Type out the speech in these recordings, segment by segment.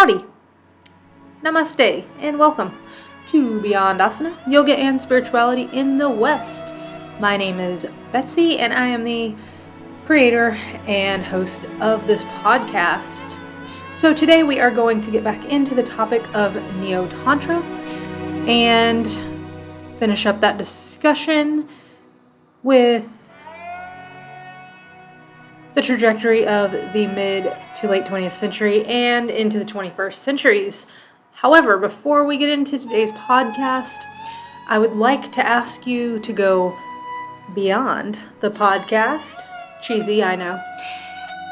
Howdy, Namaste, and welcome to Beyond Asana, Yoga and Spirituality in the West. My name is Betsy, and I am the creator and host of this podcast. So today we are going to get back into the topic of Neo-Tantra and finish up that discussion with the trajectory of the mid to late 20th century and into the 21st centuries. However, before we get into today's podcast, I would like to ask you to go beyond the podcast, cheesy, I know,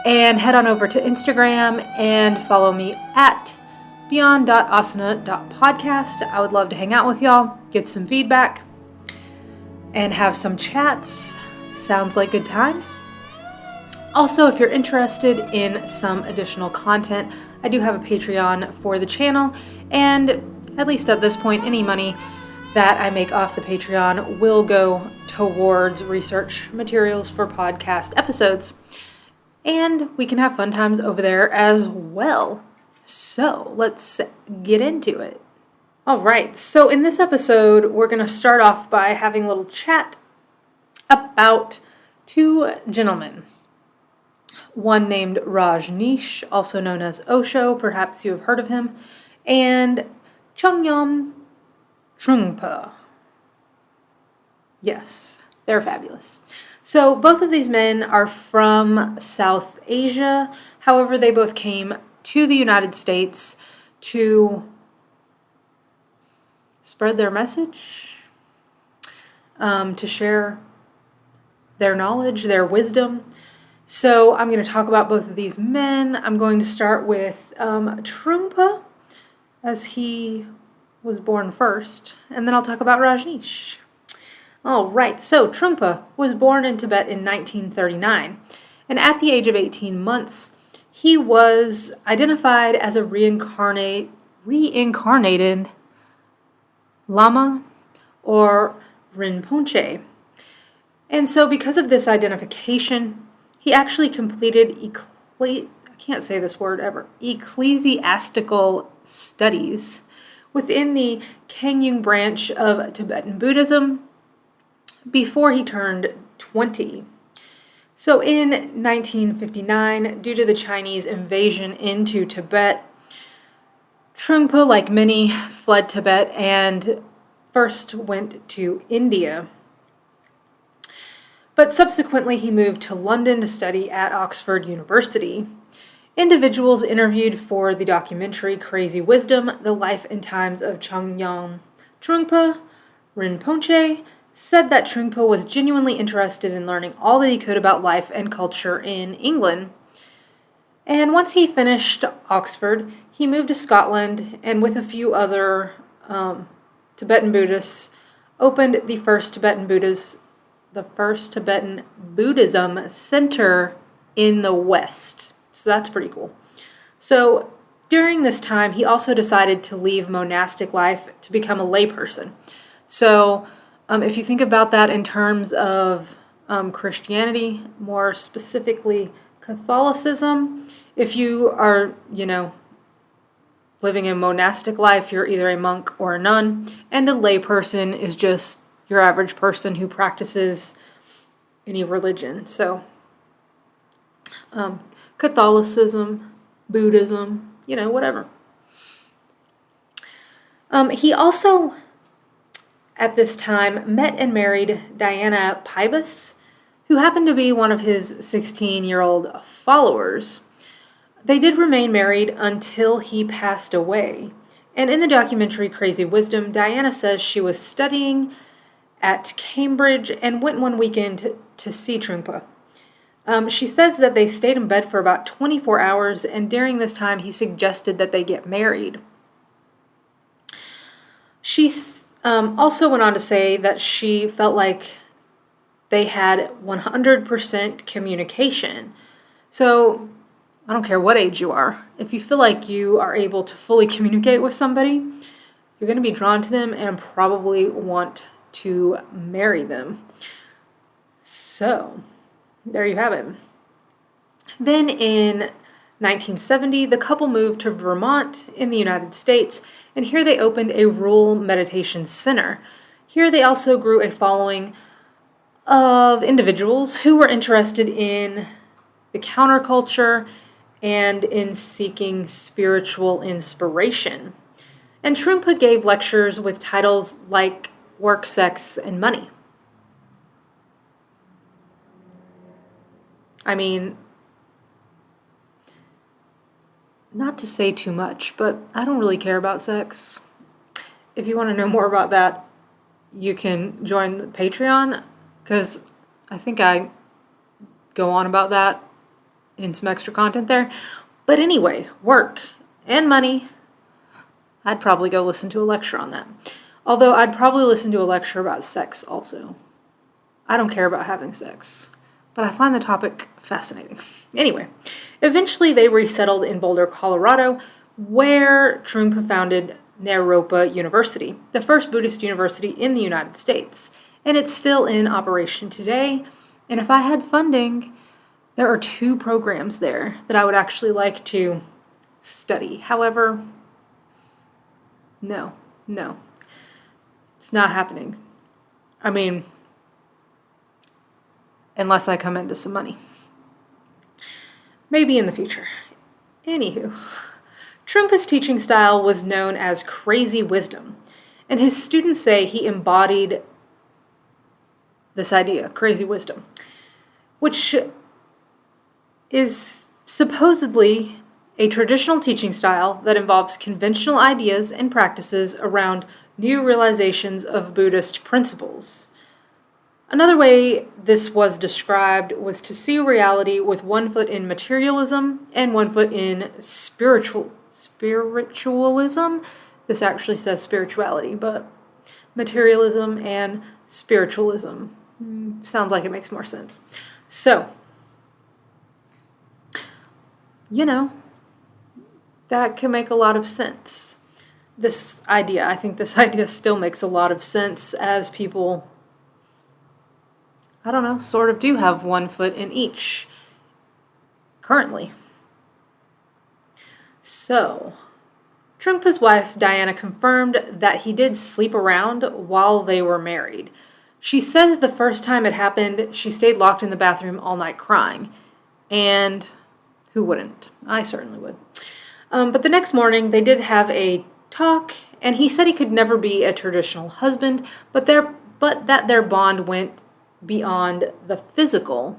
and head on over to Instagram and follow me at beyond.asana.podcast. I would love to hang out with y'all, get some feedback, and have some chats. Sounds like good times. Also, if you're interested in some additional content, I do have a Patreon for the channel, and at least at this point, any money that I make off the Patreon will go towards research materials for podcast episodes. And we can have fun times over there as well. So let's get into it. All right, so in this episode, we're going to start off by having a little chat about two gentlemen. One named Rajneesh, also known as Osho, perhaps you have heard of him, and Chogyam Trungpa. Yes, they're fabulous. So both of these men are from South Asia. However, they both came to the United States to spread their message, to share their knowledge, their wisdom. So I'm going to talk about both of these men. I'm going to start with Trungpa, as he was born first, and then I'll talk about Rajneesh. All right, so Trungpa was born in Tibet in 1939, and at the age of 18 months, he was identified as a reincarnated Lama or Rinpoche. And so because of this identification, he actually completed ecclesiastical studies within the Kangyung branch of Tibetan Buddhism before he turned 20. So in 1959, due to the Chinese invasion into Tibet, Trungpa, like many, fled Tibet and first went to India. But subsequently he moved to London to study at Oxford University. Individuals interviewed for the documentary Crazy Wisdom, The Life and Times of Chogyam Trungpa Rinpoche, said that Trungpa was genuinely interested in learning all that he could about life and culture in England. And once he finished Oxford, he moved to Scotland and with a few other Tibetan Buddhists opened the first Tibetan Buddhism center in the West. So that's pretty cool. So during this time, he also decided to leave monastic life to become a layperson. So if you think about that in terms of Christianity, more specifically Catholicism, if you are, living a monastic life, you're either a monk or a nun, and a layperson is just your average person who practices any religion. So, Catholicism, Buddhism, whatever. He also, at this time, met and married Diana Pybus, who happened to be one of his 16-year-old followers. They did remain married until he passed away. And in the documentary Crazy Wisdom, Diana says she was studying at Cambridge and went one weekend to see Trungpa. She says that they stayed in bed for about 24 hours, and during this time he suggested that they get married. She also went on to say that she felt like they had 100% communication. So I don't care what age you are. If you feel like you are able to fully communicate with somebody, you're going to be drawn to them and probably want to marry them. So, there you have it. Then in 1970, the couple moved to Vermont in the United States, and here they opened a rural meditation center. Here they also grew a following of individuals who were interested in the counterculture and in seeking spiritual inspiration. And Trungpa gave lectures with titles like Work, Sex, and Money. I mean, not to say too much, but I don't really care about sex. If you want to know more about that, you can join the Patreon, because I think I go on about that in some extra content there. But anyway, work and money, I'd probably go listen to a lecture on that. Although I'd probably listen to a lecture about sex also. I don't care about having sex, but I find the topic fascinating. Anyway, eventually they resettled in Boulder, Colorado, where Trungpa founded Naropa University, the first Buddhist university in the United States. And it's still in operation today. And if I had funding, there are 2 programs there that I would actually like to study. However, no, it's not happening. I mean, unless I come into some money. Maybe in the future. Anywho, Trungpa's teaching style was known as crazy wisdom, and his students say he embodied this idea, crazy wisdom, which is supposedly a traditional teaching style that involves conventional ideas and practices around new realizations of Buddhist principles. Another way this was described was to see reality with one foot in materialism and one foot in spiritualism. This actually says spirituality, but materialism and spiritualism. Sounds like it makes more sense. So, that can make a lot of sense. I think this idea still makes a lot of sense as people, sort of do have one foot in each currently. So, Trungpa's wife, Diana, confirmed that he did sleep around while they were married. She says the first time it happened, she stayed locked in the bathroom all night crying. And who wouldn't? I certainly would. But the next morning, they did have a talk, and he said he could never be a traditional husband, but that their bond went beyond the physical.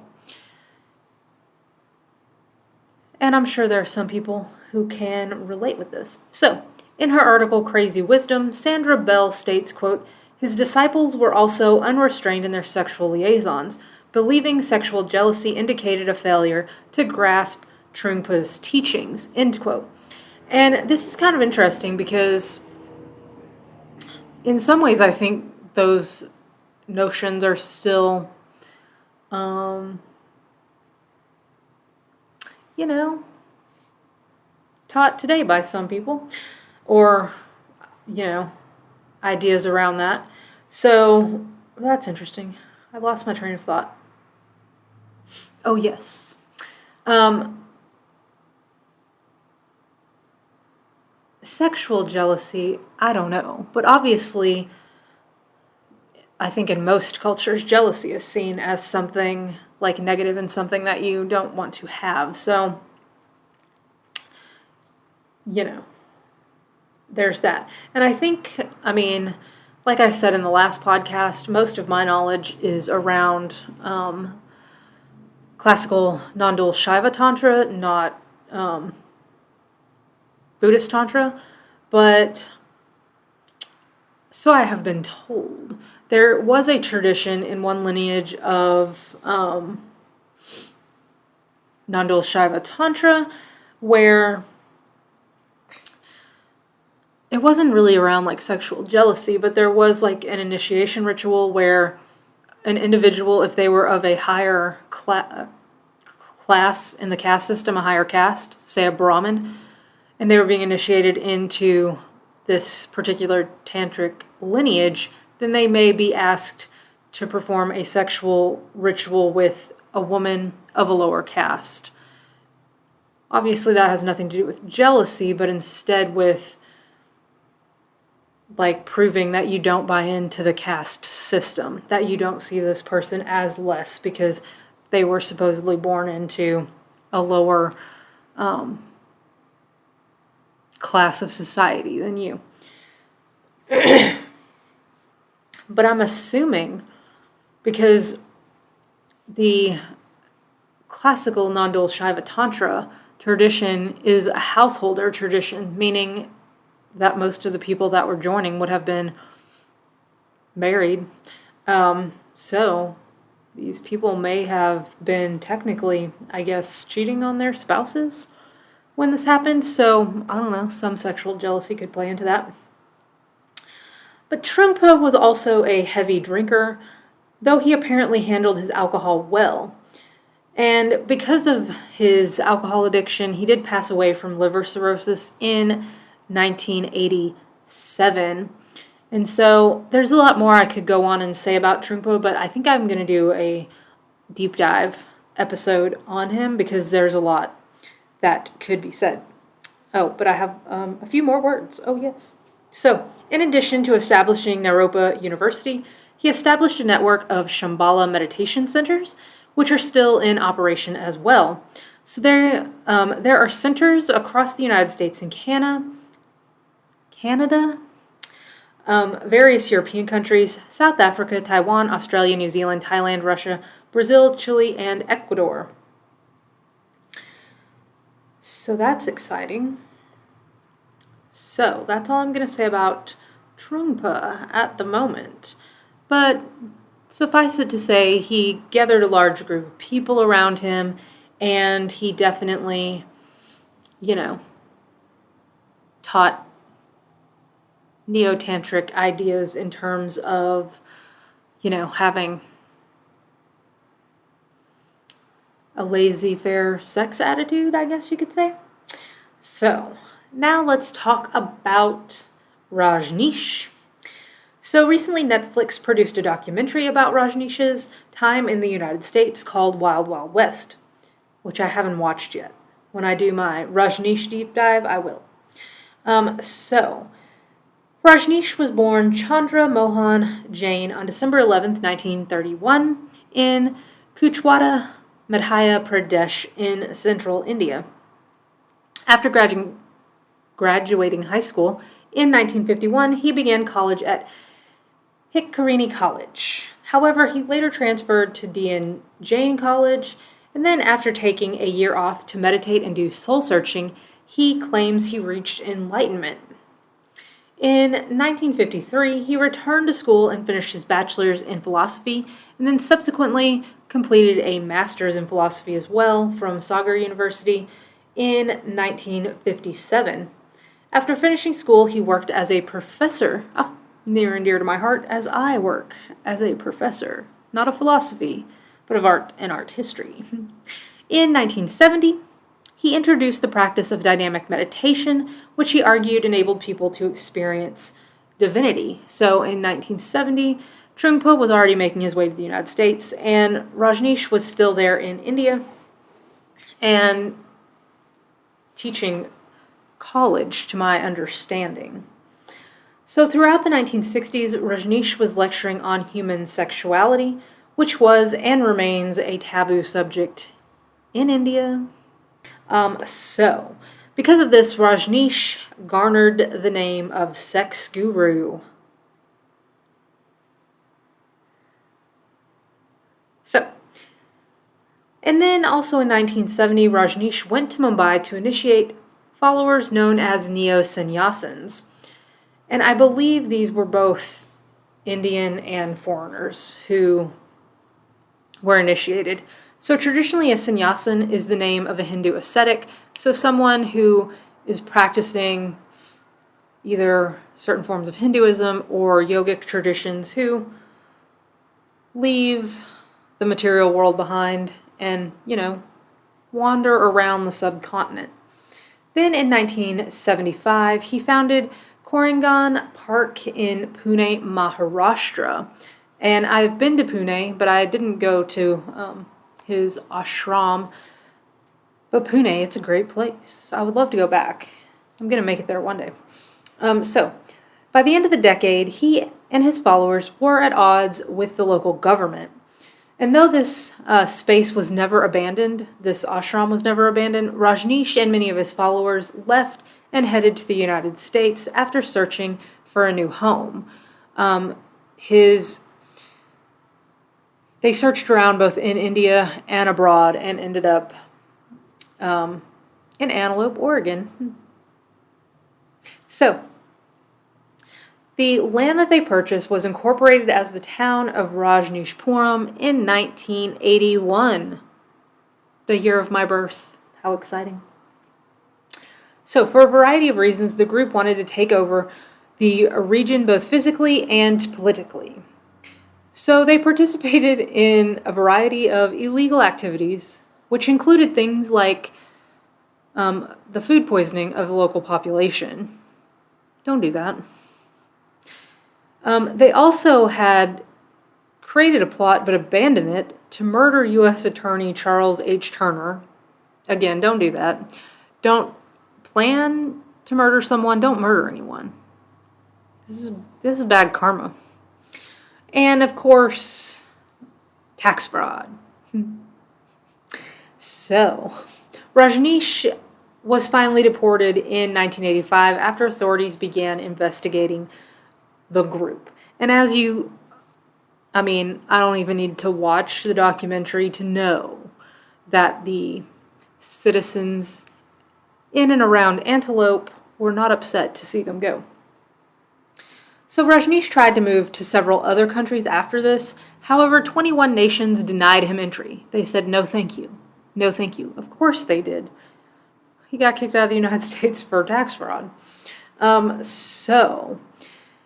And I'm sure there are some people who can relate with this. So, in her article, Crazy Wisdom, Sandra Bell states, quote, his disciples were also unrestrained in their sexual liaisons, believing sexual jealousy indicated a failure to grasp Trungpa's teachings, end quote. And this is kind of interesting because in some ways I think those notions are still, taught today by some people, or, ideas around that. So that's interesting. I lost my train of thought. Oh, yes. Sexual jealousy, I don't know. But obviously, I think in most cultures, jealousy is seen as something like negative and something that you don't want to have. So, there's that. And I think, like I said in the last podcast, most of my knowledge is around classical non-dual Shaiva Tantra, not Buddhist Tantra, but so I have been told. There was a tradition in one lineage of non-dual Shaiva Tantra where it wasn't really around like sexual jealousy, but there was like an initiation ritual where an individual, if they were of a higher class in the caste system, a higher caste, say a Brahmin, and they were being initiated into this particular tantric lineage, then they may be asked to perform a sexual ritual with a woman of a lower caste. obviously that has nothing to do with jealousy, but instead with like proving that you don't buy into the caste system, that you don't see this person as less because they were supposedly born into a lower class of society than you. But I'm assuming, because the classical non-dual Shaiva Tantra tradition is a householder tradition, meaning that most of the people that were joining would have been married. So these people may have been technically, I guess, cheating on their spouses when this happened. So, I don't know, some sexual jealousy could play into that. But Trungpa was also a heavy drinker, though he apparently handled his alcohol well. And because of his alcohol addiction, he did pass away from liver cirrhosis in 1987. And so there's a lot more I could go on and say about Trungpa, but I think I'm going to do a deep dive episode on him because there's a lot that could be said. Oh, but I have a few more words. Oh, yes. So, in addition to establishing Naropa University, he established a network of Shambhala meditation centers, which are still in operation as well. So there are centers across the United States and Canada, various European countries, South Africa, Taiwan, Australia, New Zealand, Thailand, Russia, Brazil, Chile, and Ecuador. So that's exciting. So that's all I'm going to say about Trungpa at the moment. But suffice it to say, he gathered a large group of people around him, and he definitely, taught Neo-Tantric ideas in terms of, having a laissez-faire sex attitude, I guess you could say. So, now let's talk about Rajneesh. So recently Netflix produced a documentary about Rajneesh's time in the United States called Wild Wild West, which I haven't watched yet. When I do my Rajneesh deep dive, I will. So, Rajneesh was born Chandra Mohan Jain on December 11th, 1931 in Kuchwada, Madhya Pradesh in central India. After graduating high school in 1951, he began college at Hikarini College. However, he later transferred to D.N. Jain College, and then after taking a year off to meditate and do soul searching, he claims he reached enlightenment. In 1953, he returned to school and finished his bachelor's in philosophy, and then subsequently completed a master's in philosophy as well from Sagar University in 1957. After finishing school, he worked as a professor, near and dear to my heart, as I work as a professor, not of philosophy, but of art and art history. In 1970, he introduced the practice of dynamic meditation, which he argued enabled people to experience divinity. So in 1970, Trungpa was already making his way to the United States, and Rajneesh was still there in India and teaching college, to my understanding. So throughout the 1960s, Rajneesh was lecturing on human sexuality, which was and remains a taboo subject in India. So, because of this, Rajneesh garnered the name of sex guru. So, and then also in 1970, Rajneesh went to Mumbai to initiate followers known as Neo-Sannyasins. And I believe these were both Indian and foreigners who were initiated. So traditionally, a sannyasin is the name of a Hindu ascetic, so someone who is practicing either certain forms of Hinduism or yogic traditions who leave the material world behind and, wander around the subcontinent. Then in 1975, he founded Korangan Park in Pune, Maharashtra. And I've been to Pune, but I didn't go to his ashram. But Pune, it's a great place. I would love to go back. I'm going to make it there one day. So, by the end of the decade, he and his followers were at odds with the local government. And though this space was never abandoned, this ashram was never abandoned, Rajneesh and many of his followers left and headed to the United States after searching for a new home. They searched around both in India and abroad and ended up in Antelope, Oregon. So, the land that they purchased was incorporated as the town of Rajneeshpuram in 1981, the year of my birth. How exciting. So, for a variety of reasons, the group wanted to take over the region both physically and politically. So, they participated in a variety of illegal activities, which included things like the food poisoning of the local population. Don't do that. They also had created a plot but abandoned it to murder U.S. Attorney Charles H. Turner. Again, don't do that. Don't plan to murder someone. Don't murder anyone. This is bad karma. And, of course, tax fraud. So, Rajneesh was finally deported in 1985 after authorities began investigating the group. And I don't even need to watch the documentary to know that the citizens in and around Antelope were not upset to see them go. So Rajneesh tried to move to several other countries after this. However, 21 nations denied him entry. They said, no thank you. No thank you. Of course they did. He got kicked out of the United States for tax fraud. So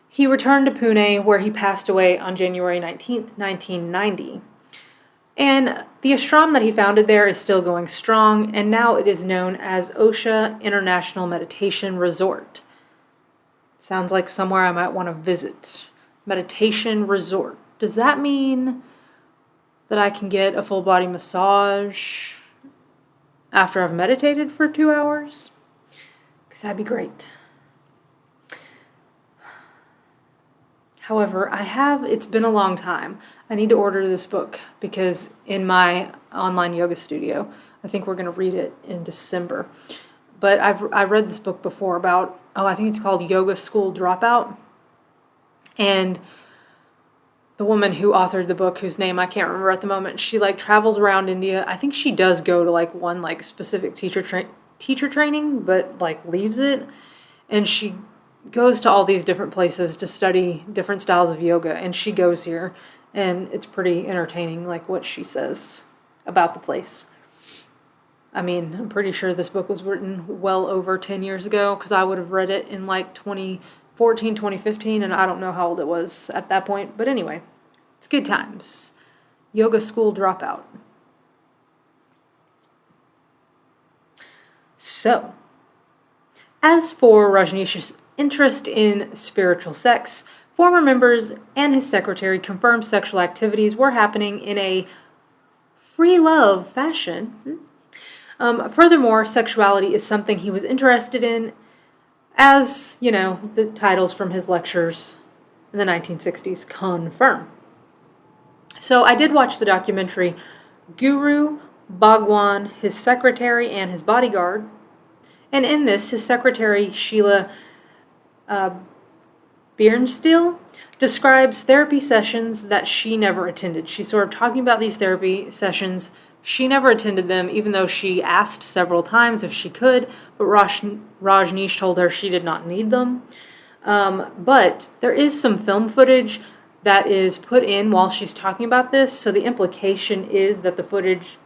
he returned to Pune, where he passed away on January 19th, 1990. And the ashram that he founded there is still going strong, and now it is known as Osha International Meditation Resort. Sounds like somewhere I might want to visit. Meditation Resort. Does that mean that I can get a full body massage after I've meditated for 2 hours? Because that'd be great. However, it's been a long time. I need to order this book because in my online yoga studio, I think we're going to read it in December. But I read this book before about, I think it's called Yoga School Dropout. And the woman who authored the book, whose name I can't remember at the moment, she travels around India. I think she does go to one specific teacher training, but leaves it. And she goes to all these different places to study different styles of yoga, and she goes here, and it's pretty entertaining, what she says about the place. I'm pretty sure this book was written well over 10 years ago, because I would have read it in 2014, 2015, and I don't know how old it was at that point, but anyway, it's good times. Yoga School Dropout. So, as for Rajneesh's interest in spiritual sex, former members and his secretary confirmed sexual activities were happening in a free love fashion. Furthermore, sexuality is something he was interested in, as, the titles from his lectures in the 1960s confirm. So I did watch the documentary Guru, Bhagwan, his secretary, and his bodyguard. And in this, his secretary, Sheila Bjernsteel, describes therapy sessions that she never attended. She's sort of talking about these therapy sessions. She never attended them, even though she asked several times if she could, but Rajneesh told her she did not need them. But there is some film footage that is put in while she's talking about this, so the implication is that the footage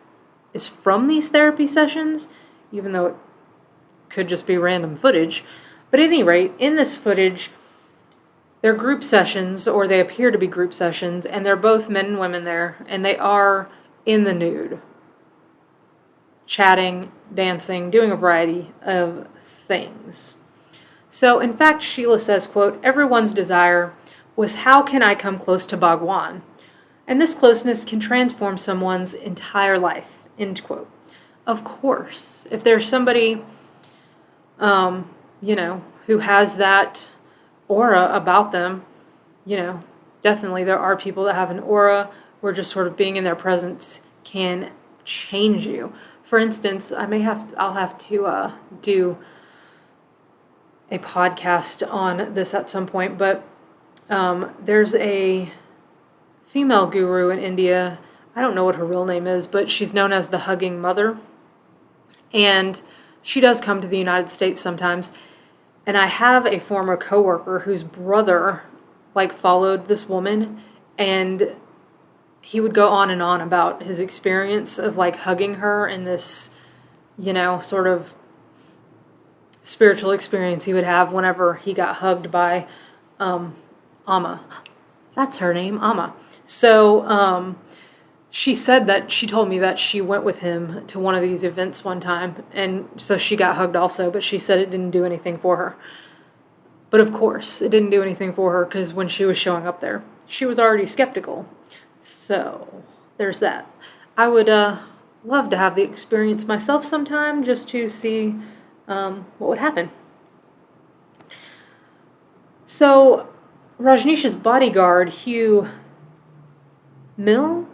is from these therapy sessions, even though it could just be random footage. But at any rate, in this footage, they're group sessions, or they appear to be group sessions, and they're both men and women there, and they are in the nude, chatting, dancing, doing a variety of things. So, in fact, Sheila says, quote, "Everyone's desire was, how can I come close to Bhagwan? And this closeness can transform someone's entire life," end quote. of course, if there's somebody, who has that aura about them, definitely there are people that have an aura where just sort of being in their presence can change you. For instance, I'll have to do a podcast on this at some point, but there's a female guru in India. I don't know what her real name is, but she's known as the Hugging Mother. And she does come to the United States sometimes. And I have a former coworker whose brother, followed this woman. And he would go on and on about his experience of, hugging her in this, sort of spiritual experience he would have whenever he got hugged by Amma. That's her name, Amma. So, she told me that she went with him to one of these events one time, and so she got hugged also, but she said it didn't do anything for her. But of course, it didn't do anything for her, because when she was showing up there, she was already skeptical. So, there's that. I would love to have the experience myself sometime, just to see what would happen. So, Rajneesh's bodyguard, Hugh Milne,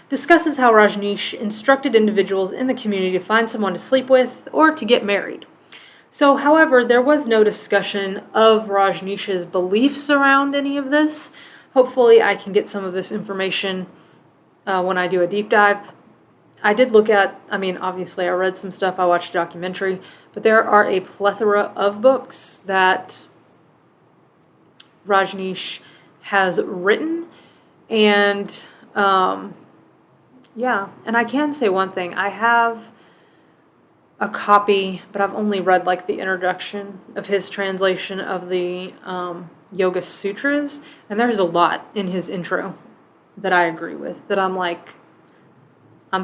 discusses how Rajneesh instructed individuals in the community to find someone to sleep with or to get married. So, however, there was no discussion of Rajneesh's beliefs around any of this. Hopefully, I can get some of this information when I do a deep dive. I did look at, obviously I read some stuff, I watched a documentary, but there are a plethora of books that Rajneesh has written. And, and I can say one thing. I have a copy, but I've only read, the introduction of his translation of the Yoga Sutras. And there's a lot in his intro that I agree with, that I'm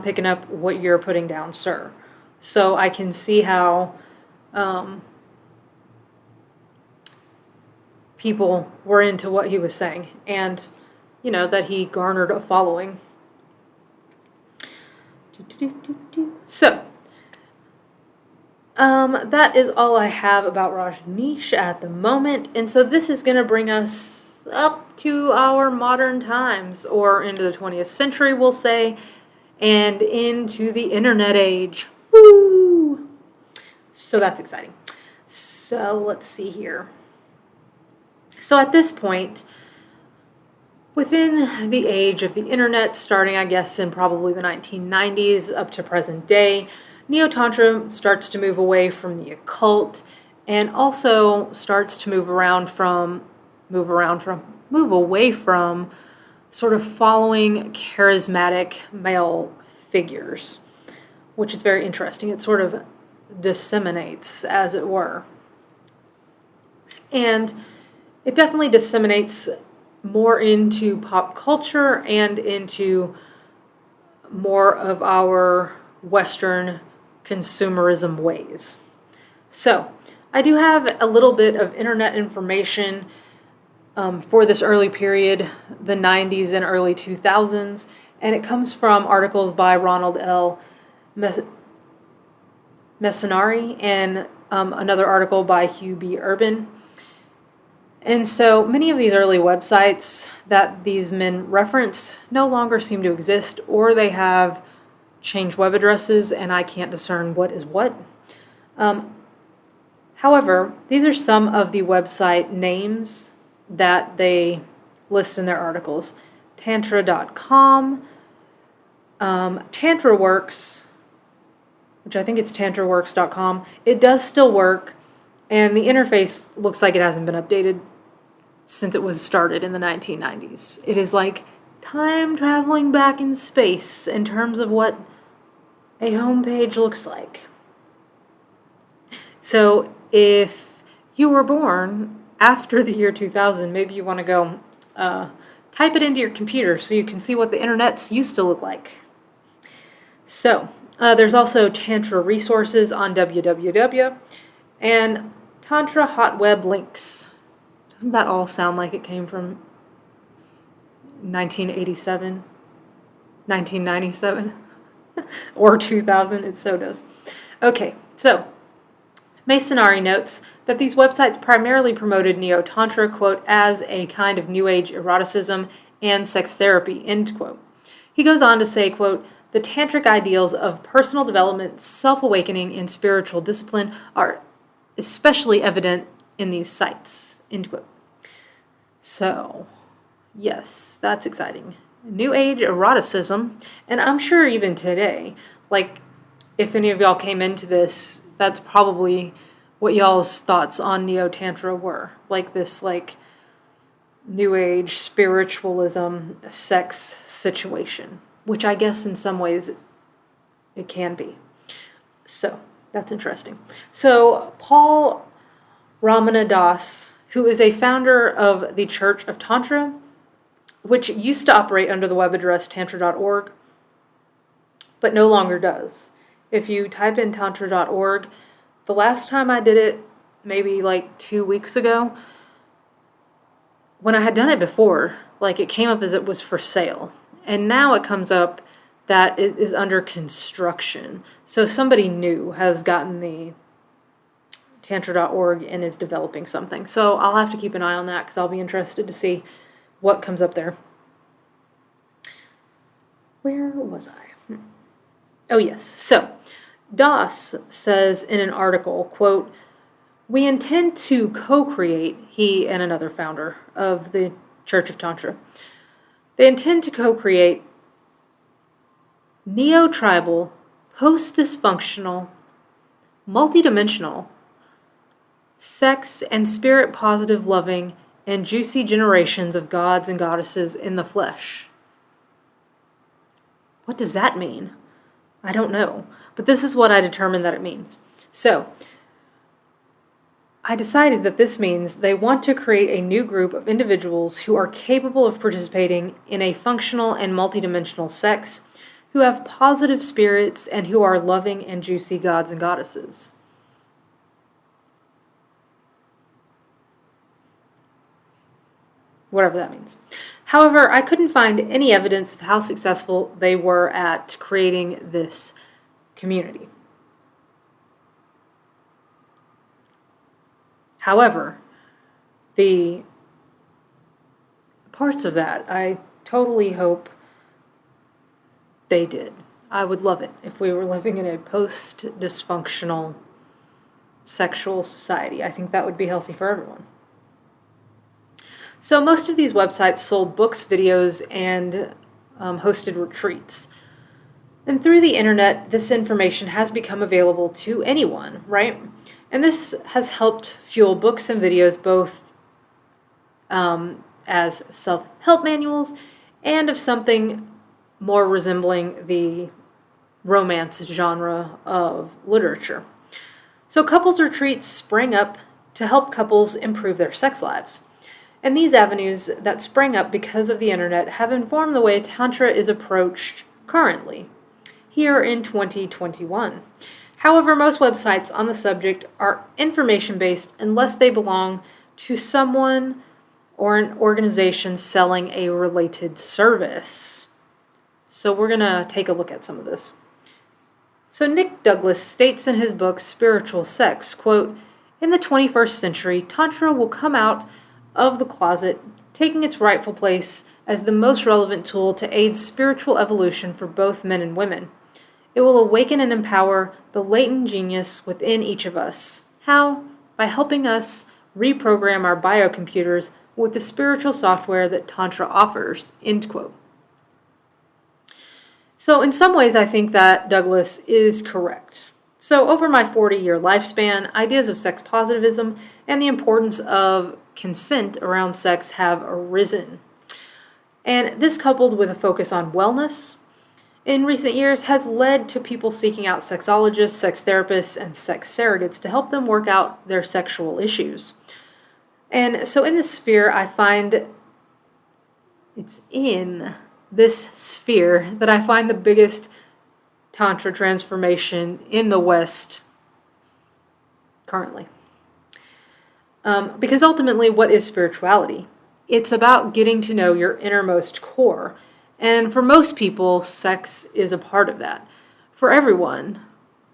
picking up what you're putting down, sir. So I can see how people were into what he was saying. And that he garnered a following. So, that is all I have about Rajneesh at the moment. And so this is going to bring us up to our modern times, or into the 20th century, we'll say, and into the internet age. Woo! So that's exciting. So let's see here. So at this point, within the age of the internet, starting, I guess, in probably the 1990s up to present day, Neo-Tantra starts to move away from the occult, and also starts to move away from sort of following charismatic male figures, which is very interesting. It sort of disseminates, as it were. And it definitely disseminates more into pop culture and into more of our Western consumerism ways. So, I do have a little bit of internet information for this early period, the 90s and early 2000s, and it comes from articles by Ronald L. Messinari and another article by Hugh B. Urban. And so many of these early websites that these men reference no longer seem to exist, or they have changed web addresses, and I can't discern what is what. However, these are some of the website names that they list in their articles. Tantra.com, TantraWorks, which I think it's TantraWorks.com. It does still work, and the interface looks like it hasn't been updated since it was started in the 1990s. It is like time traveling back in space in terms of what a homepage looks like. So if you were born after the year 2000, maybe you want to go type it into your computer so you can see what the internets used to look like. So there's also Tantra resources on www and Tantra hot web links. Doesn't that all sound like it came from 1987? 1997 or 2000. It so does. Okay, so Masonari notes that these websites primarily promoted Neo-Tantra, quote, as a kind of New Age eroticism and sex therapy, end quote. He goes on to say, quote, the tantric ideals of personal development, self-awakening, and spiritual discipline are especially evident in these sites, end quote. So, yes, that's exciting. New Age eroticism, and I'm sure even today, like, if any of y'all came into this, that's probably what y'all's thoughts on Neo-Tantra were. Like this, like, New Age spiritualism sex situation, which I guess in some ways it can be. So, that's interesting. So, Paul Ramana, who is a founder of the Church of Tantra, which used to operate under the web address tantra.org, but no longer does. If you type in tantra.org, the last time I did it, maybe like 2 weeks ago, when I had done it before, like it came up as it was for sale. And now it comes up that it is under construction. So somebody new has gotten the tantra.org and is developing something. So I'll have to keep an eye on that because I'll be interested to see what comes up there. Where was I? Oh, yes. So, Das says in an article, quote, we intend to co-create, he and another founder of the Church of Tantra, they intend to co-create neo-tribal, post-dysfunctional, multidimensional, sex and spirit positive loving, and juicy generations of gods and goddesses in the flesh. What does that mean? I don't know, but this is what I determined that it means. So, I decided that this means they want to create a new group of individuals who are capable of participating in a functional and multidimensional sex, who have positive spirits, and who are loving and juicy gods and goddesses. Whatever that means. However, I couldn't find any evidence of how successful they were at creating this community. However, the parts of that, I totally hope they did. I would love it if we were living in a post-dysfunctional sexual society. I think that would be healthy for everyone. So most of these websites sold books, videos, and hosted retreats. And through the internet, this information has become available to anyone, right? And this has helped fuel books and videos both as self-help manuals and of something more resembling the romance genre of literature. So couples retreats sprang up to help couples improve their sex lives. And these avenues that sprang up because of the internet have informed the way Tantra is approached currently, here in 2021. However, most websites on the subject are information-based unless they belong to someone or an organization selling a related service. So we're going to take a look at some of this. So Nick Douglas states in his book, Spiritual Sex, quote, in the 21st century, Tantra will come out of the closet, taking its rightful place as the most relevant tool to aid spiritual evolution for both men and women. It will awaken and empower the latent genius within each of us. How? By helping us reprogram our biocomputers with the spiritual software that Tantra offers, end quote. So in some ways, I think that Douglas is correct. So over my 40-year lifespan, ideas of sex positivism and the importance of consent around sex have arisen. And this, coupled with a focus on wellness in recent years, has led to people seeking out sexologists, sex therapists, and sex surrogates to help them work out their sexual issues. And so in this sphere, I find it's in this sphere that I find the biggest Tantra transformation in the West currently. Because ultimately, what is spirituality? It's about getting to know your innermost core And for most people, sex is a part of that. For everyone,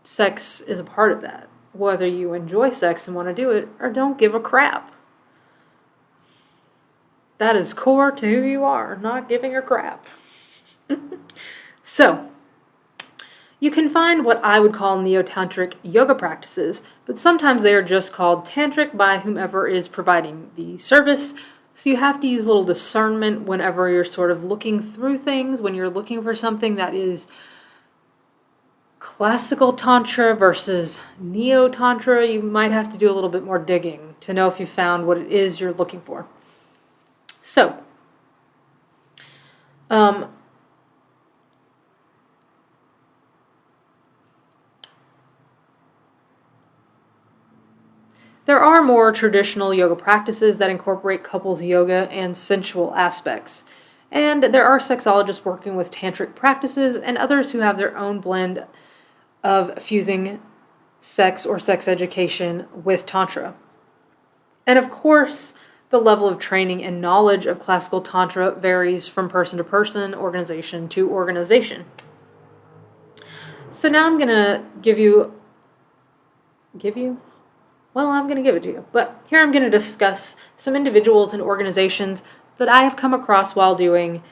sex is a part of that. Whether you enjoy sex and want to do it or don't give a crap. That is core to who you are, not giving a crap. So, you can find what I would call Neo-Tantric yoga practices, but sometimes they are just called tantric by whomever is providing the service. So you have to use a little discernment whenever you're sort of looking through things, when you're looking for something that is classical Tantra versus Neo-Tantra. You might have to do a little bit more digging to know if you found what it is you're looking for. So, there are more traditional yoga practices that incorporate couples yoga and sensual aspects. And there are sexologists working with tantric practices and others who have their own blend of fusing sex or sex education with Tantra. And of course, the level of training and knowledge of classical Tantra varies from person to person, organization to organization. So now I'm going to give it to you. But here I'm going to discuss some individuals and organizations that I have come across while doing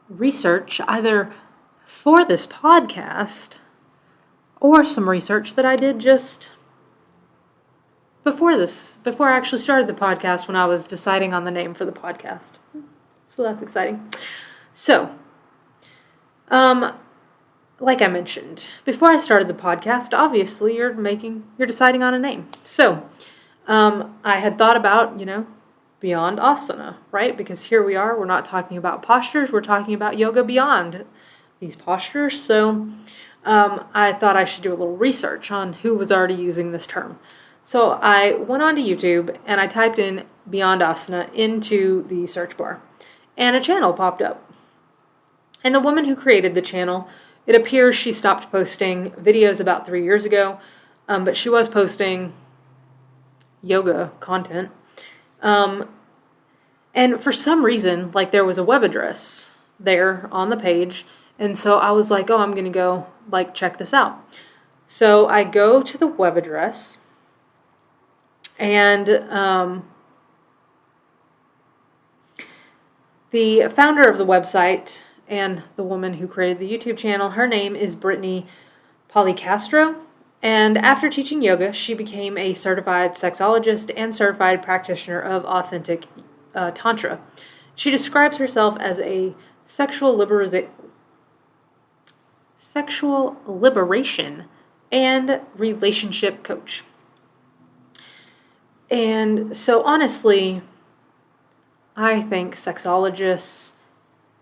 research, either for this podcast or some research that I did just before I actually started the podcast, when I was deciding on the name for the podcast. So that's exciting. So, like I mentioned, before I started the podcast, obviously you're deciding on a name. So, I had thought about, Beyond Asana, right? Because here we are, we're not talking about postures, we're talking about yoga beyond these postures. So, I thought I should do a little research on who was already using this term. So I went onto YouTube and I typed in Beyond Asana into the search bar, and a channel popped up. And the woman who created the channel, it appears she stopped posting videos about 3 years ago, but she was posting yoga content. And for some reason, there was a web address there on the page, and so I was like, oh, I'm going to go, check this out. So I go to the web address, and the founder of the website and the woman who created the YouTube channel, her name is Brittany Policastro. And after teaching yoga, she became a certified sexologist and certified practitioner of authentic Tantra. She describes herself as a sexual liberation and relationship coach. And so honestly, I think sexologists,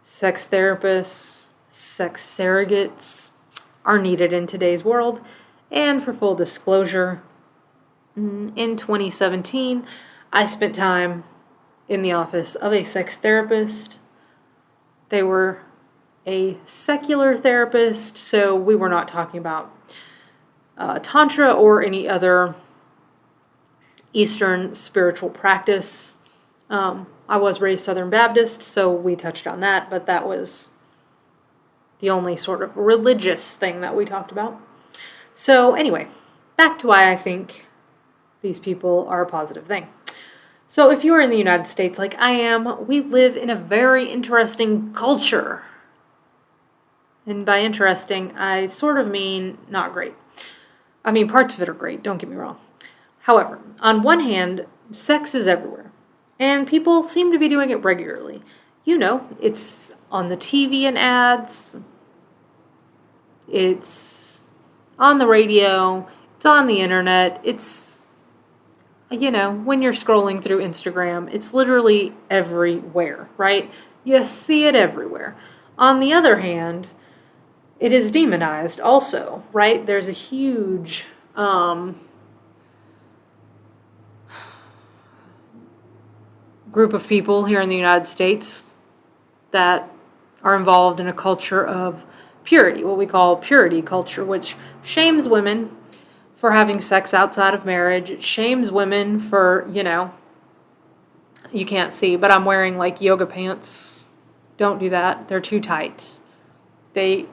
sex therapists, sex surrogates are needed in today's world. And for full disclosure, in 2017, I spent time in the office of a sex therapist. They were a secular therapist, so we were not talking about Tantra or any other Eastern spiritual practice. I was raised Southern Baptist, so we touched on that, but that was the only sort of religious thing that we talked about. So anyway, back to why I think these people are a positive thing. So if you are in the United States like I am, we live in a very interesting culture. And by interesting, I sort of mean not great. I mean, parts of it are great, don't get me wrong. However, on one hand, sex is everywhere, and people seem to be doing it regularly. It's on the TV and ads, it's on the radio, it's on the internet, it's, when you're scrolling through Instagram, it's literally everywhere, right? You see it everywhere. On the other hand, it is demonized also, right? There's a huge group of people here in the United States that are involved in a culture of purity, what we call purity culture, which shames women for having sex outside of marriage. It shames women for, you can't see, but I'm wearing yoga pants Don't do that. They're too tight. They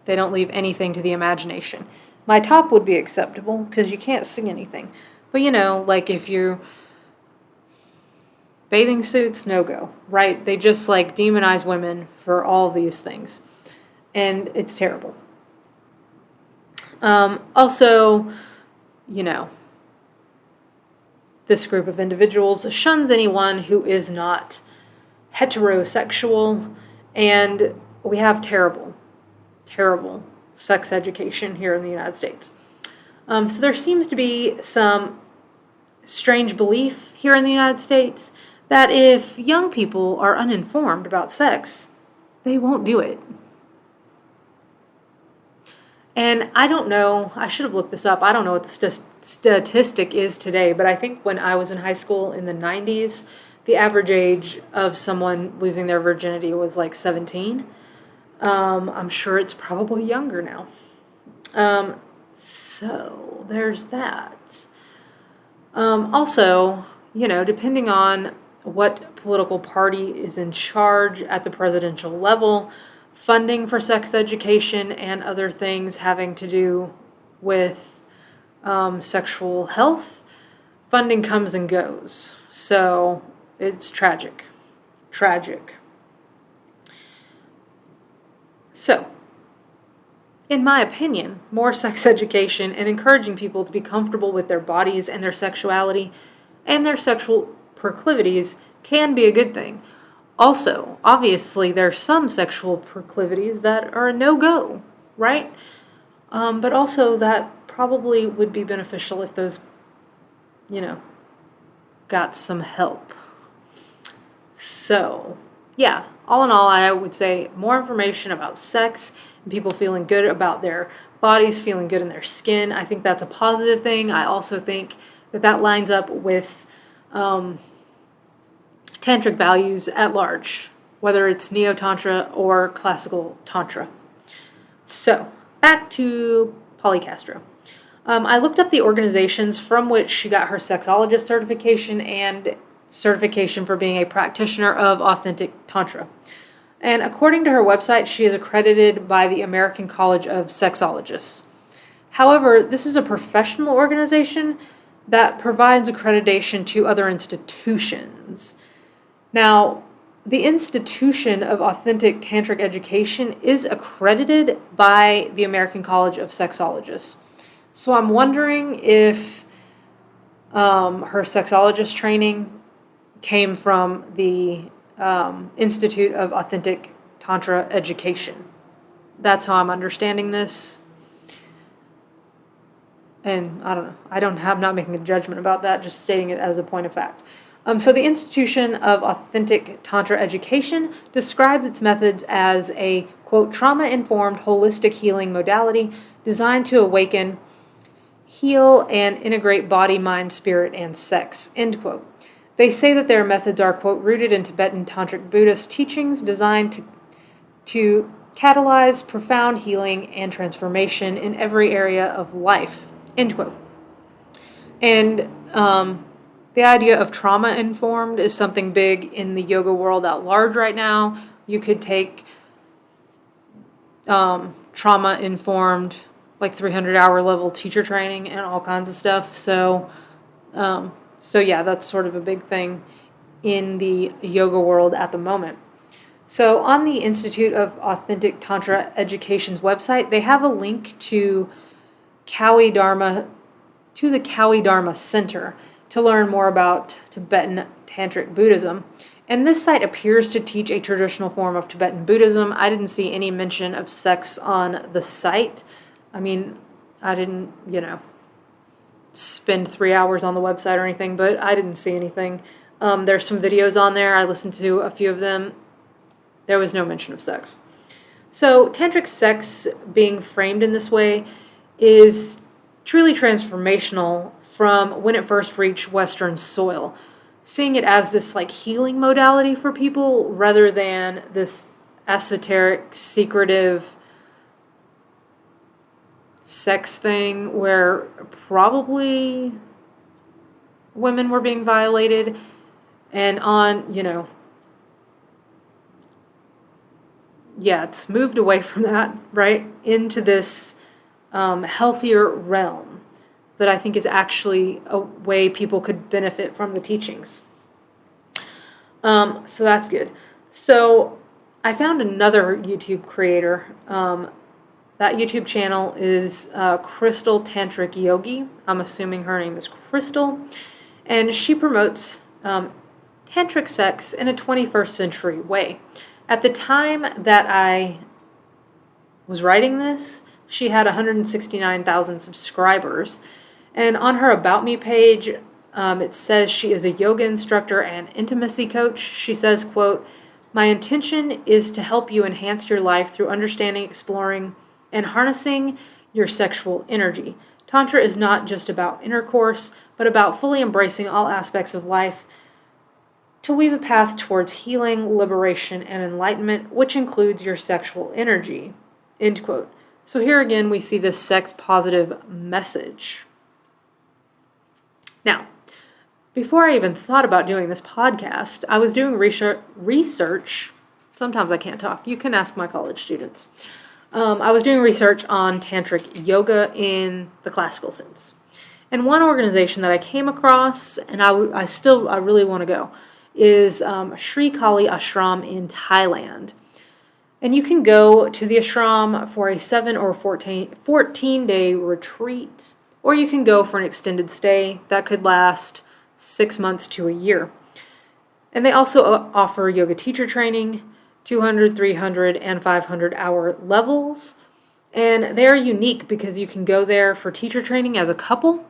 don't leave anything to the imagination. My top would be acceptable because you can't see anything. But like if you're bathing suits, no go, right? They just like demonize women for all these things. And it's terrible. Also, this group of individuals shuns anyone who is not heterosexual, and we have terrible sex education here in the United States. So there seems to be some strange belief here in the United States that if young people are uninformed about sex, they won't do it. And I don't know, I should have looked this up. I don't know what the statistic is today, but I think when I was in high school in the 90s, the average age of someone losing their virginity was like 17. I'm sure it's probably younger now. So there's that. Also, depending on what political party is in charge at the presidential level, funding for sex education and other things having to do with sexual health, funding comes and goes. So it's tragic. So, in my opinion, more sex education and encouraging people to be comfortable with their bodies and their sexuality and their sexual proclivities can be a good thing. Also, obviously, there's some sexual proclivities that are a no-go, right? But also that probably would be beneficial if those, got some help. So, yeah, all in all, I would say more information about sex and people feeling good about their bodies, feeling good in their skin. I think that's a positive thing. I also think that lines up with tantric values at large, whether it's Neo-Tantra or classical Tantra. So, back to Polly Castro. I looked up the organizations from which she got her sexologist certification and certification for being a practitioner of authentic Tantra. And according to her website, she is accredited by the American College of Sexologists. However, this is a professional organization that provides accreditation to other institutions. Now, the institution of authentic tantric education is accredited by the American College of Sexologists. So I'm wondering if her sexologist training came from the Institute of Authentic Tantra Education. That's how I'm understanding this. And I don't know. I'm not making a judgment about that, just stating it as a point of fact. So the Institution of Authentic Tantra Education describes its methods as a, quote, trauma-informed holistic healing modality designed to awaken, heal, and integrate body, mind, spirit, and sex, end quote. They say that their methods are, quote, rooted in Tibetan Tantric Buddhist teachings designed to catalyze profound healing and transformation in every area of life, end quote. And the idea of trauma-informed is something big in the yoga world at large right now. You could take trauma-informed, like 300-hour level teacher training and all kinds of stuff. So yeah, that's sort of a big thing in the yoga world at the moment. So on the Institute of Authentic Tantra Education's website, they have a link to the Kawi Dharma Center to learn more about Tibetan Tantric Buddhism. And this site appears to teach a traditional form of Tibetan Buddhism. I didn't see any mention of sex on the site. I mean, I didn't, spend 3 hours on the website or anything, but I didn't see anything. There's some videos on there. I listened to a few of them. There was no mention of sex. So tantric sex being framed in this way is truly transformational from when it first reached Western soil, seeing it as this like healing modality for people rather than this esoteric, secretive sex thing where probably women were being violated and on, it's moved away from that, right, into this healthier realm that I think is actually a way people could benefit from the teachings. So that's good. So I found another YouTube creator. That YouTube channel is Crystal Tantric Yogi. I'm assuming her name is Crystal. And she promotes tantric sex in a 21st century way. At the time that I was writing this, she had 169,000 subscribers. And on her About Me page, it says she is a yoga instructor and intimacy coach. She says, quote, "My intention is to help you enhance your life through understanding, exploring, and harnessing your sexual energy. Tantra is not just about intercourse, but about fully embracing all aspects of life to weave a path towards healing, liberation, and enlightenment, which includes your sexual energy." End quote. So here again, we see this sex-positive message. Now, before I even thought about doing this podcast, I was doing research. Sometimes I can't talk. You can ask my college students. I was doing research on tantric yoga in the classical sense. And one organization that I came across, and I really want to go, is Sri Kali Ashram in Thailand. And you can go to the ashram for a 7 or 14-day retreat, or you can go for an extended stay that could last 6 months to a year. And they also offer yoga teacher training, 200, 300, and 500-hour levels. And they're unique because you can go there for teacher training as a couple.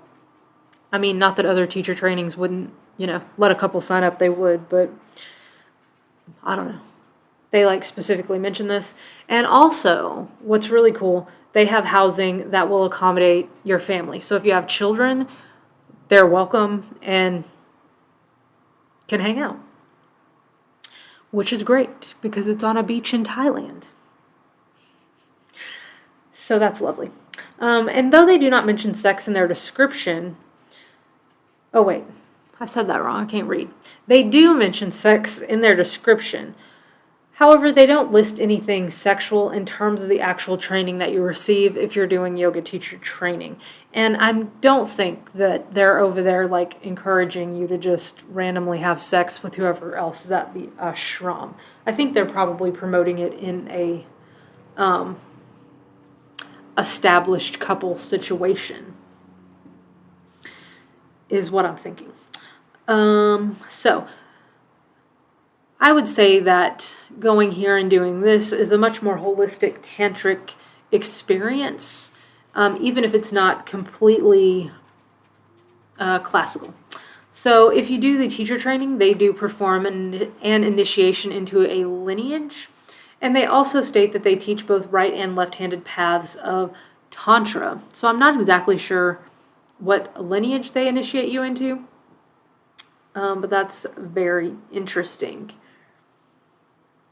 I mean, not that other teacher trainings wouldn't, let a couple sign up, they would, but I don't know. They specifically mention this. And also, what's really cool, they have housing that will accommodate your family. So if you have children, they're welcome and can hang out, which is great because it's on a beach in Thailand. So that's lovely. And though they do not mention sex in their description, oh wait, I said that wrong, I can't read. They do mention sex in their description. However, they don't list anything sexual in terms of the actual training that you receive if you're doing yoga teacher training. And I don't think that they're over there encouraging you to just randomly have sex with whoever else is at the ashram. I think they're probably promoting it in a established couple situation, is what I'm thinking. So I would say that going here and doing this is a much more holistic tantric experience, even if it's not completely classical. So if you do the teacher training, they do perform an initiation into a lineage, and they also state that they teach both right and left-handed paths of Tantra. So I'm not exactly sure what lineage they initiate you into, but that's very interesting.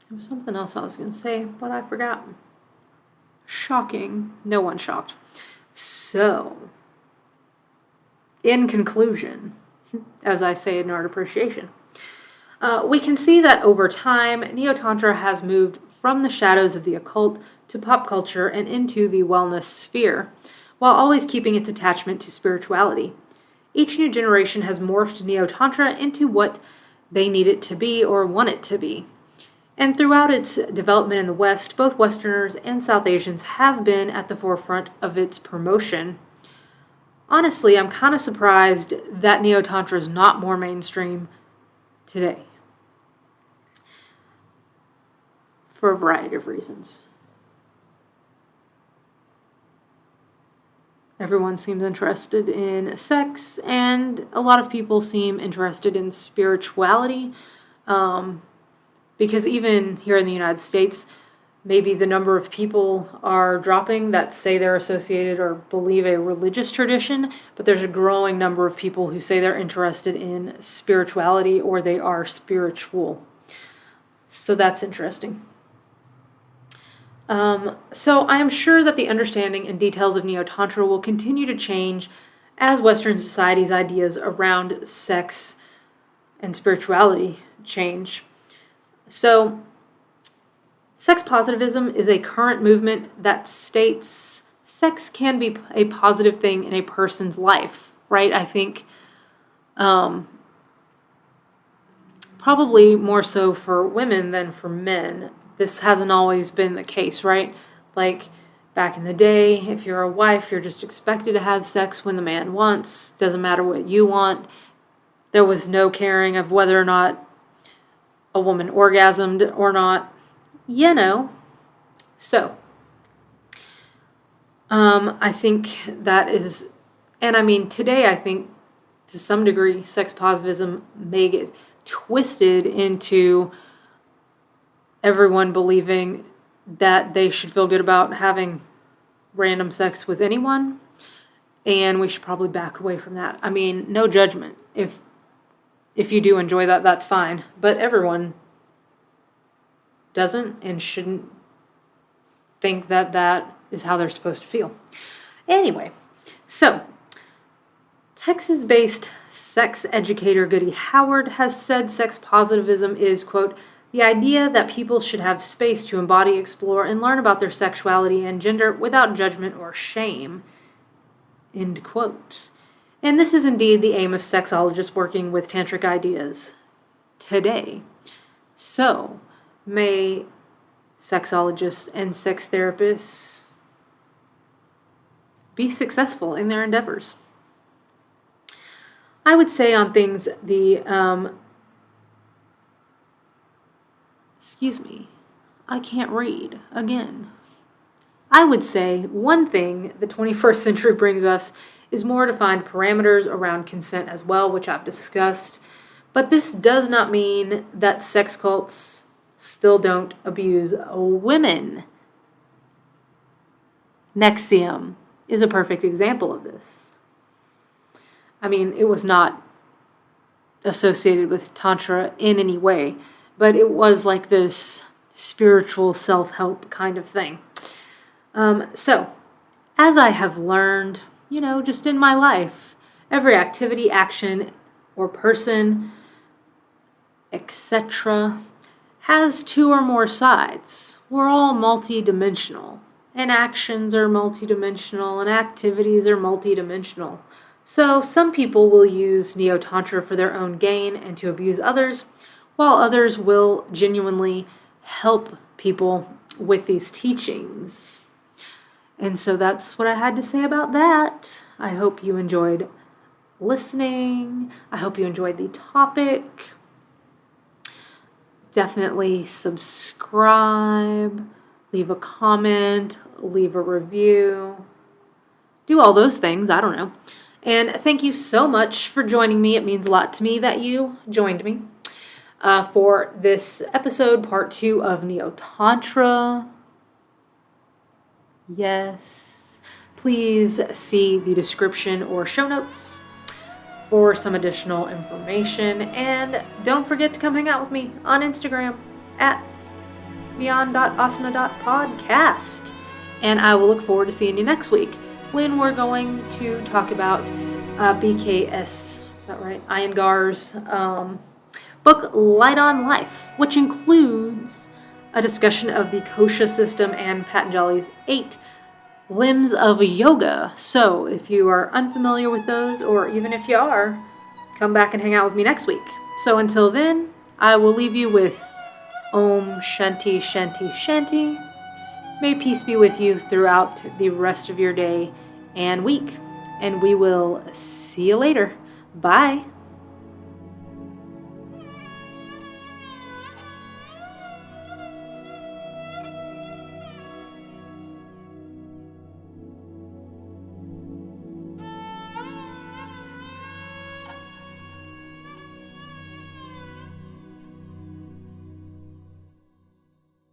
There was something else I was going to say, but I forgot. Shocking. No one's shocked. So, in conclusion, as I say in Art Appreciation, we can see that over time, Neo-Tantra has moved from the shadows of the occult to pop culture and into the wellness sphere, while always keeping its attachment to spirituality. Each new generation has morphed Neo-Tantra into what they need it to be or want it to be. And throughout its development in the West, both Westerners and South Asians have been at the forefront of its promotion. Honestly, I'm kind of surprised that Neo-Tantra is not more mainstream today, for a variety of reasons. Everyone seems interested in sex, and a lot of people seem interested in spirituality. Because even here in the United States, maybe the number of people are dropping that say they're associated or believe a religious tradition, but there's a growing number of people who say they're interested in spirituality or they are spiritual. So that's interesting. So I am sure that the understanding and details of Neo-Tantra will continue to change as Western society's ideas around sex and spirituality change. So Sex positivism is a current movement that states sex can be a positive thing in a person's life, right? I think probably more so for women than for men. This hasn't always been the case, right? Like back in the day, if you're a wife, you're just expected to have sex when the man wants. Doesn't matter what you want. There was no caring of whether or not a woman orgasmed or not. So, I think that is, and I mean, today I think to some degree sex positivism may get twisted into everyone believing that they should feel good about having random sex with anyone, and we should probably back away from that. I mean, no judgment. If you do enjoy that, that's fine, but everyone doesn't and shouldn't think that that is how they're supposed to feel. Anyway, so Texas-based sex educator Goody Howard has said sex positivism is, quote, the idea that people should have space to embody, explore, and learn about their sexuality and gender without judgment or shame, end quote. And this is indeed the aim of sexologists working with tantric ideas today. So, may sexologists and sex therapists be successful in their endeavors. I would say on things I can't read again. I would say one thing the 21st century brings us is more defined parameters around consent as well, which I've discussed. But this does not mean that sex cults still don't abuse women. NXIVM is a perfect example of this. I mean, it was not associated with Tantra in any way, but it was like this spiritual self-help kind of thing. So, as I have learned, just in my life, every activity, action, or person, etc., has two or more sides. We're all multidimensional, and actions are multidimensional, and activities are multidimensional. So some people will use Neo-Tantra for their own gain and to abuse others, while others will genuinely help people with these teachings. And so that's what I had to say about that. I hope you enjoyed listening. I hope you enjoyed the topic. Definitely subscribe, leave a comment, leave a review. Do all those things, I don't know. And thank you so much for joining me. It means a lot to me that you joined me for this episode, part 2 of Neo-Tantra. Yes. Please see the description or show notes for some additional information. And don't forget to come hang out with me on Instagram at beyond.asana.podcast. And I will look forward to seeing you next week when we're going to talk about BKS, is that right? Iyengar's book, Light on Life, which includes a discussion of the kosha system and Patanjali's 8 limbs of yoga. So if you are unfamiliar with those, or even if you are, come back and hang out with me next week. So until then, I will leave you with Om Shanti Shanti Shanti. May peace be with you throughout the rest of your day and week. And we will see you later. Bye.